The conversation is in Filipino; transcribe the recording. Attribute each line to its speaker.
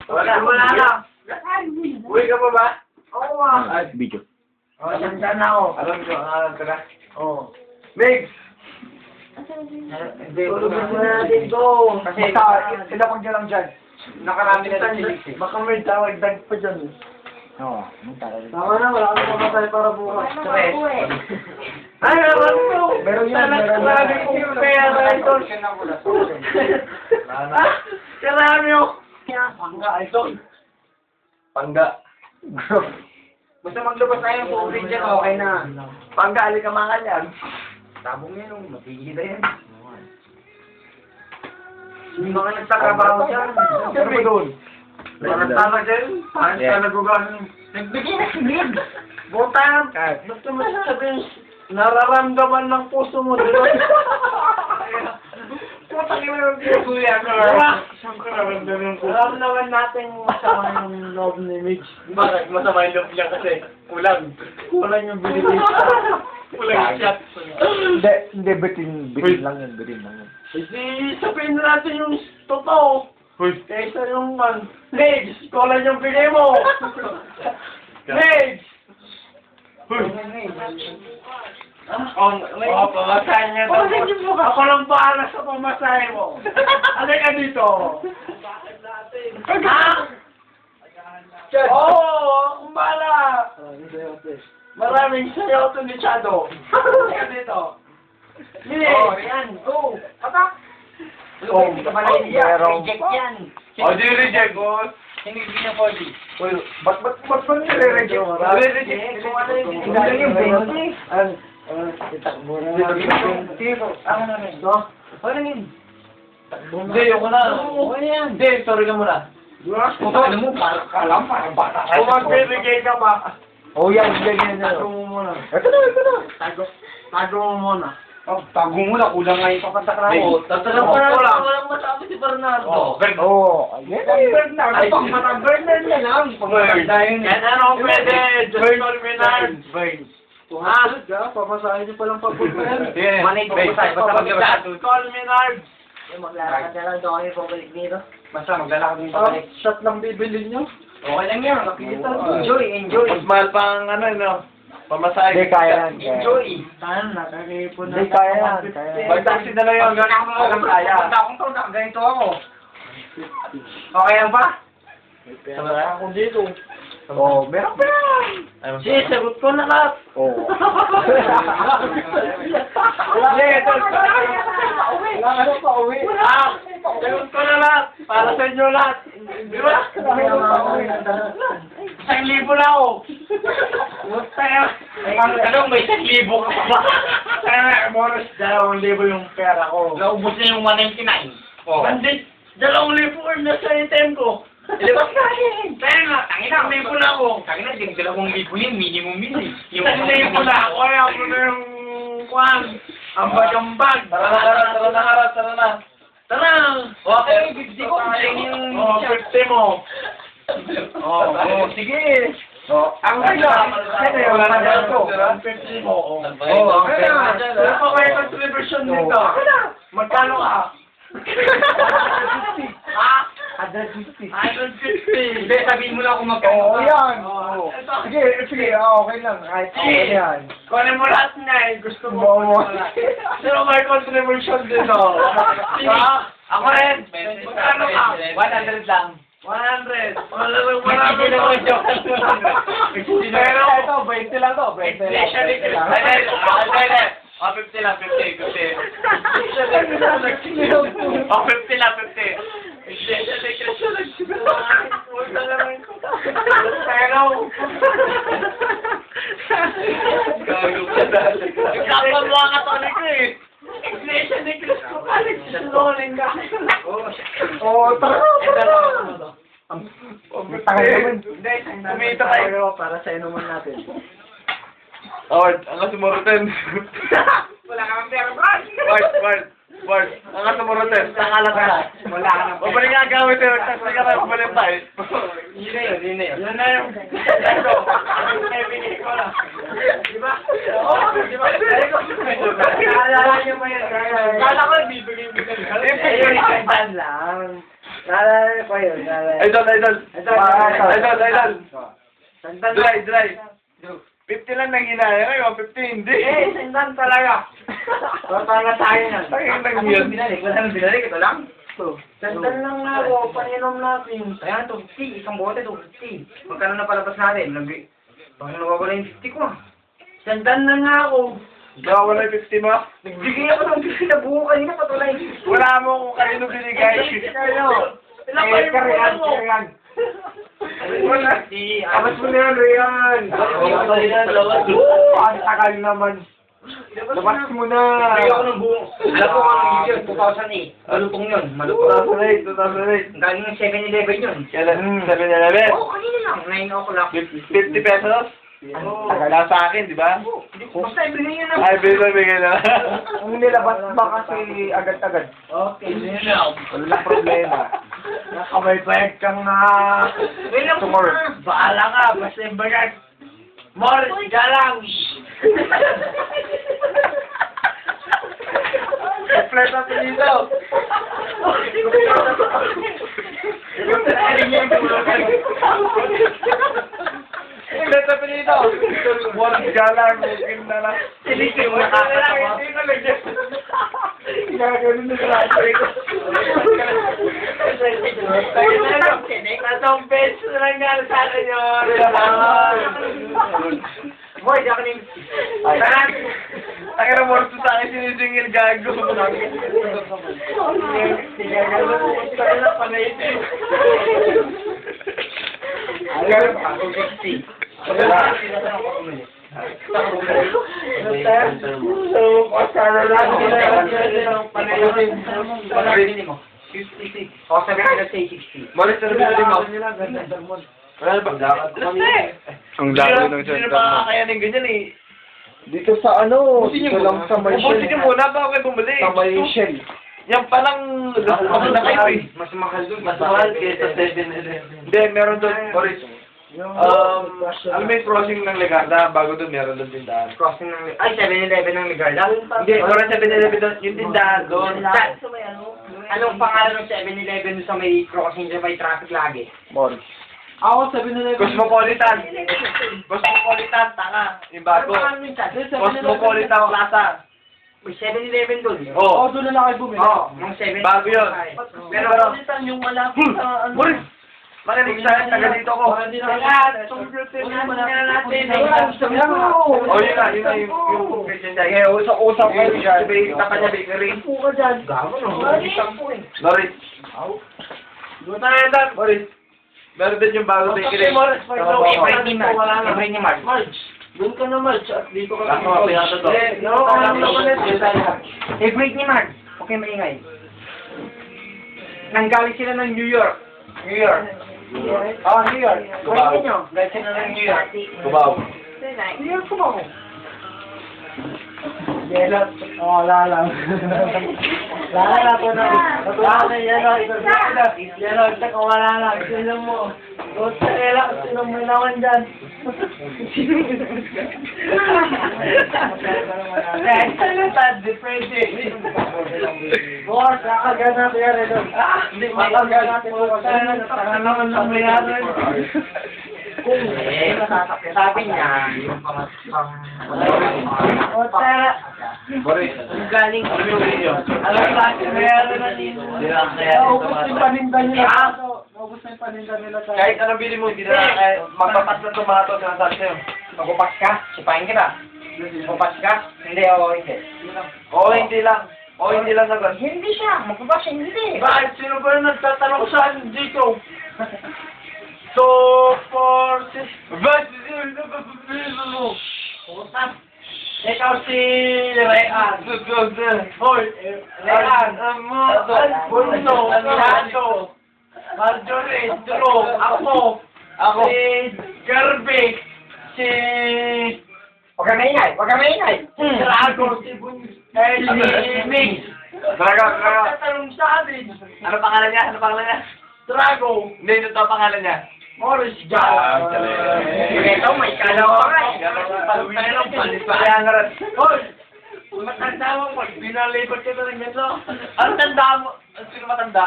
Speaker 1: Wala na. Uwi ka pa ba?
Speaker 2: Oo nga.
Speaker 3: Video.
Speaker 2: Saan na ako?
Speaker 1: Alam ko, ka na.
Speaker 2: Oo.
Speaker 1: Migs!
Speaker 2: Hindi, tulogin mo na natin to. Kasi,
Speaker 1: sila pang dyan lang dyan. Nakarami na rin silis eh.
Speaker 2: baka may tawag-dag pa dyan.
Speaker 3: Oo, talaga.
Speaker 2: Tama na, wala kang mamatay para bukas.
Speaker 1: Stress.
Speaker 2: Ay, naman to!
Speaker 1: Meron yan, meron
Speaker 2: Marami
Speaker 1: yan.
Speaker 2: kong pera ito. Karami yung... Pangga, ito.
Speaker 1: Pangga.
Speaker 2: Basta maglabas tayo ng tubig dyan, okay na. Pangga, alikamangan yan. Tabong yan, mapigil na yan. Yung mga nagtatrabaho dyan.
Speaker 1: Ano ba doon?
Speaker 2: Tama dyan. Paano ka nagugano? Nagbigay na sinid. Buta, gusto mo sabihin, nararamdaman ng puso mo doon. Putang ina yung puso yan. Siyempre nararamdaman ng puso. Alam naman natin masama yung loob ni Mitch.
Speaker 1: Bakit masama yung loob niya kasi kulang.
Speaker 2: Kulang yung binigay.
Speaker 1: Kulang yung shot.
Speaker 3: Hindi, bitin lang yun,
Speaker 2: Hindi, sabihin na natin yung totoo. Kaysa yung Legs, kulang yung bigay mo. Legs!
Speaker 1: Pamasahin niya ito.
Speaker 2: Ako lang bahala sa pamasahe mo. Ano ka dito? Oo, akong bahala. Maraming sayo ito ni Chado. Ano ka dito? Yan, go. Patak!
Speaker 3: Hindi ka pala
Speaker 2: Reject yan.
Speaker 1: O, di reject ko.
Speaker 2: Hindi niya pwede.
Speaker 1: Ba't nire-reject? Nire-reject.
Speaker 2: Kung ano yung
Speaker 3: Hindi yung 20.
Speaker 2: itakbo na. Ano na rin? Ano yun?
Speaker 1: Hindi, ako na.
Speaker 2: Ano yan?
Speaker 1: Hindi, sorry ka muna.
Speaker 2: Ano mo? Parang bata.
Speaker 1: Kung mag-reject ka pa.
Speaker 3: Oh, yan, ganyan na.
Speaker 2: Tago mo muna.
Speaker 3: Ito na.
Speaker 2: Tago mo muna.
Speaker 1: Oh, tago mo na. Kulang nga yung papatakra mo.
Speaker 2: Tatanong ko lang. Walang masabi si Bernardo.
Speaker 1: Oh,
Speaker 3: Yan
Speaker 1: Bernard.
Speaker 2: Ay, pang mata Bernard na lang.
Speaker 1: Bernard.
Speaker 2: Yan ano pwede. Just call me Bernard.
Speaker 1: Burns.
Speaker 2: Tuhasid ka. Pamasahin niyo palang pagpunta yan.
Speaker 1: Manay ko tayo. Basta maglalakad.
Speaker 2: Just call me Bernard.
Speaker 4: Maglalakad na lang daw kami pabalik dito.
Speaker 1: Basta maglalakad din
Speaker 2: Oh,
Speaker 1: pabalik.
Speaker 2: shot lang bibili niyo.
Speaker 1: Okay lang yan. Nakikita.
Speaker 4: Enjoy.
Speaker 1: Mas mahal pa ang ano, no? Pamasahe.
Speaker 3: Hindi, kaya yan.
Speaker 4: Enjoy.
Speaker 2: Saan nakakipon
Speaker 3: Hindi, kaya yan.
Speaker 1: Mag-taxi na lang yun. Walang kaya.
Speaker 4: Akong to, ganito ako.
Speaker 1: Okay yan ba?
Speaker 2: Ako dito.
Speaker 3: Oh, meron pa yan.
Speaker 2: Sige, sagot ko na lahat.
Speaker 3: Oh.
Speaker 1: Hindi, ito.
Speaker 3: Wala ka na pa uwi.
Speaker 2: Sagot ko na lahat. Para sa inyo lahat. Di ba? 1,000 na ako.
Speaker 1: Anong may 1,000 ka pa ba?
Speaker 2: Kaya bonus 2,000 yung pera ko.
Speaker 1: Naubos na yung 199. Oh.
Speaker 2: Bandit, 2,000 na sa item ko.
Speaker 1: Ilabas ka rin.
Speaker 2: Kaya nga, tangina, may pula ko.
Speaker 1: Tangina, din 2,000 yun, minimum yun eh.
Speaker 2: May pula ko, kaya ako na yung kwan. Ambag-ambag.
Speaker 1: Tara na.
Speaker 2: Tara!
Speaker 1: Okay, 50 ko.
Speaker 2: Oh, 50 mo.
Speaker 1: Sige.
Speaker 2: Ang
Speaker 1: Ano?
Speaker 2: Ano yung
Speaker 1: Wala na
Speaker 2: mga
Speaker 1: dyan.
Speaker 2: ko? 150 mo.
Speaker 1: Okay na.
Speaker 2: Wala pa kayo contribution dito. Magkano ka? 150. Ha? 150. 150.
Speaker 1: Hindi, sabihin mo lang kung magkano.
Speaker 3: Oh, yan.
Speaker 2: Oh.
Speaker 3: Sige, okay lang. Kahit okay yan.
Speaker 2: Kunin mo lahat na eh. Gusto mo.
Speaker 3: Oo.
Speaker 2: kunin mo lahat. Pero may contribution dito. Ha? Ako rin. Magkano ka?
Speaker 1: 100 lang.
Speaker 2: 100. Wala lang marami ko. Pero
Speaker 3: Ito, 20 lang to. 20 lang.
Speaker 2: Especially
Speaker 1: 50 lang, 50.
Speaker 2: 50 lang, 50. Especially Pero
Speaker 1: Gago ka dali.
Speaker 2: yung kapwa mo ang katolik ko eh. Iglesia ni Cristo College. Sinungaling ka.
Speaker 3: Oh, tara.
Speaker 2: Hindi, kumita tayo.
Speaker 3: Para sa inuman natin.
Speaker 1: Award, ang sumuratin.
Speaker 2: Wala kang pera, Brad.
Speaker 1: Bart, ang sumuratin.
Speaker 2: Nakala ka na. Wala ka ng
Speaker 1: Babalik nga gawin tayo, taxi ka na, babalik tayo.
Speaker 2: Yun na yung ito. Ibigay ko lang. Diba? Oo, diba? Naalala niyo ba yan? Kala ko, bibigay ko lang.
Speaker 3: Ibigay lang.
Speaker 4: Naalala ko yun.
Speaker 5: Idol.
Speaker 4: Sandan
Speaker 5: Dry. 50 lang nang hinaya ngayon, 50 hindi.
Speaker 4: sandan talaga. Para tayo na.
Speaker 5: Tangin lang yun.
Speaker 4: Wala nang binalik. Ito lang. Sandan lang nga ako. Paninom natin. Ayan, 250. Isang bote, 250. Magkano na palabas natin? Bakit nawawala yung 50 ko? Sandan na nga ako.
Speaker 5: Wala yung 50 mo?
Speaker 4: Nagbigay ako ng 50 na buo kanina patulay.
Speaker 5: Wala mo kung kanino binigay.
Speaker 4: Ilang pa yung buwan mo?
Speaker 5: Wala.
Speaker 2: Abas mo na yan, Rian. Ang tagal naman. Labas mo na.
Speaker 4: Nagbigay ako ng buo. Alam ko kung ano yun, 2008. Malutong yun. Malutong.
Speaker 5: 2008.
Speaker 4: Galing ng 7-Eleven yun.
Speaker 5: Kailan? 7-Eleven?
Speaker 4: Oo, kanina lang. 9 o'clock.
Speaker 5: 50 pesos? Wala sa akin, di ba?
Speaker 4: Basta ibigay yun na.
Speaker 5: Ay, bigay na.
Speaker 2: Ang nilabas ba kasi agad-agad?
Speaker 4: Okay, yun lang.
Speaker 2: Walang problema. Nakabaybayad kang na...
Speaker 4: Wait lang po na. Baala ka, basta yung bagay. Morris, galang.
Speaker 5: Kompleto sa dito. Kompleto sa dito. Walang galang, mungkin na lang.
Speaker 4: Silipin mo nakakatawa.
Speaker 5: Hindi ko lagyan.
Speaker 2: Gagawin na sa lahat ko.
Speaker 4: Katong peso lang nga sa akin yun. Boy, di ako rin.
Speaker 5: Ang ina morto sa akin, sinisingil gago. Malis na rin mo. Wala ba?
Speaker 3: Ang dami ng
Speaker 5: Sino pa kakayanin ganyan eh?
Speaker 2: Dito sa ano?
Speaker 5: Ubusin
Speaker 2: Dito
Speaker 5: niyo
Speaker 2: lang sa may
Speaker 5: Ubusin niyo muna bago kayo bumili.
Speaker 2: Sa may Shell.
Speaker 5: Yan palang mahal na kayo eh.
Speaker 4: Mas mahal doon.
Speaker 5: Mas mahal kaysa 7-Eleven. Hindi, meron doon, Boris. Alam mo yung crossing ng Legarda, bago doon meron doon tindahan.
Speaker 4: Crossing ng... Ay, 7-Eleven ng Migarda?
Speaker 5: Hindi, wala 7-Eleven doon, yung tindahan doon.
Speaker 4: Anong pangalan ng 7-Eleven sa may crossing sa may traffic lagi?
Speaker 2: Morris.
Speaker 3: Ako, 7-Eleven.
Speaker 5: Cosmopolitan. Cosmopolitan, tanga. Yung bago.
Speaker 4: Ano pangalan nun siya?
Speaker 5: Cosmopolitan Plaza.
Speaker 4: May 7-Eleven doon.
Speaker 5: Oo.
Speaker 3: Doon na lang kayo bumili.
Speaker 4: Oo, mga 7.
Speaker 5: Bago yun.
Speaker 4: Pero,
Speaker 3: yung malapit sa ano.
Speaker 5: Boris! Makinig sa akin, taga dito ko.
Speaker 3: Para hindi na
Speaker 5: O yun na, yun na yung Christian Day. Kaya usap-usap kayo dyan. Tapat niya bakery.
Speaker 4: Gamo no.
Speaker 5: Boris. Doon na yan, Dan. Boris. Meron din yung bago bakery.
Speaker 4: Every ni March.
Speaker 3: Doon ka na, March. At dito ka
Speaker 5: Ako, pinata to.
Speaker 4: Every ni March. Okay, maingay. Nanggaling sila ng New York.
Speaker 5: New York.
Speaker 2: Ah, New York.
Speaker 5: Cubao.
Speaker 4: Pwede nyo. Galing sila ng New York.
Speaker 5: Cubao.
Speaker 4: New York Cubao.
Speaker 2: Yellow. Oh, lalang. Lalang ako na. Lalang, yellow. Yellow, tsaka wala lang. Sino mo? Sino mo naman dyan? Boss, kakaganap yan ito. Hindi, makaganap ito. Tanga naman lang mayroon.
Speaker 4: Sabi niya, yung
Speaker 5: Boris.
Speaker 4: galing
Speaker 2: Alam sa akin, mayroon na dito. Naubos yung paninda nila. Naubos na yung paninda nila.
Speaker 5: Kahit anong bili mo, hindi na magpapas na tomato sa nasabi sa'yo.
Speaker 4: Magupas ka, sipahin kita. Magupas ka, hindi ako hindi.
Speaker 5: Oo, hindi lang. Oo, hindi lang naman.
Speaker 4: Hindi siya, magupas siya, hindi.
Speaker 5: Bakit? Sino ba yung nagtatanong sa akin dito? So, for... Bakit? Sino ba pipili mo?
Speaker 4: Ikaw si Rean.
Speaker 5: Hoy,
Speaker 4: Rean.
Speaker 5: Bruno, Santo, Marjorie, Drew, ako, si Garby, si...
Speaker 4: Huwag ka maingay, huwag ka maingay.
Speaker 5: Drago, si Mix. Tatanong sa atin. Ano pangalan niya? Ano pangalan niya? Drago. Hindi, ito ang pangalan niya. Morris Gal.
Speaker 4: Ito, may kalawa ka eh.
Speaker 5: Kaya nga rin. Hoy! Matanda mo, pag binalipot ka na ng ganito. Ano tanda mo? Sino matanda?